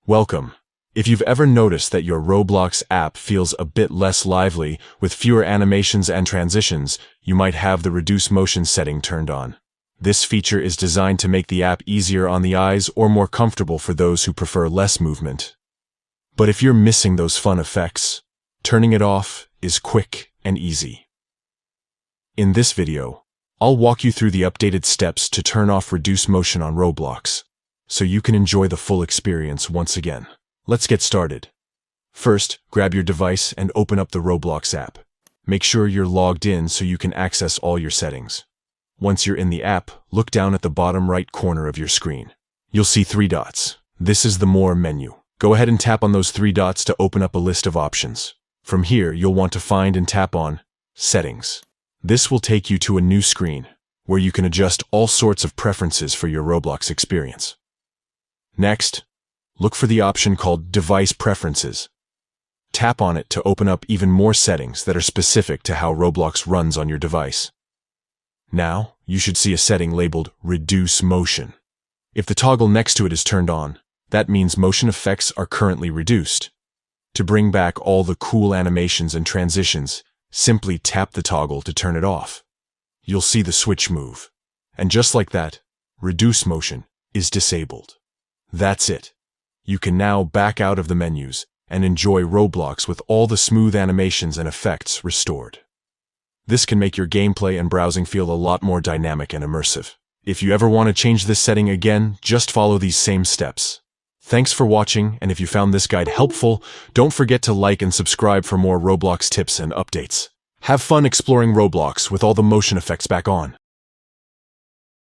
Welcome. If you've ever noticed that your Roblox app feels a bit less lively, with fewer animations and transitions, you might have the Reduce Motion setting turned on. This feature is designed to make the app easier on the eyes or more comfortable for those who prefer less movement. But if you're missing those fun effects, turning it off is quick and easy. In this video, I'll walk you through the updated steps to turn off Reduce Motion on Roblox, so you can enjoy the full experience once again. Let's get started. First, grab your device and open up the Roblox app. Make sure you're logged in so you can access all your settings. Once you're in the app, look down at the bottom right corner of your screen. You'll see 3 dots. This is the More menu. Go ahead and tap on those 3 dots to open up a list of options. From here, you'll want to find and tap on Settings. This will take you to a new screen, where you can adjust all sorts of preferences for your Roblox experience. Next, look for the option called Device Preferences. Tap on it to open up even more settings that are specific to how Roblox runs on your device. Now, you should see a setting labeled Reduce Motion. If the toggle next to it is turned on, that means motion effects are currently reduced. To bring back all the cool animations and transitions, simply tap the toggle to turn it off. You'll see the switch move. And just like that, Reduce Motion is disabled. That's it. You can now back out of the menus and enjoy Roblox with all the smooth animations and effects restored. This can make your gameplay and browsing feel a lot more dynamic and immersive. If you ever want to change this setting again, just follow these same steps. Thanks for watching, and if you found this guide helpful, don't forget to like and subscribe for more Roblox tips and updates. Have fun exploring Roblox with all the motion effects back on.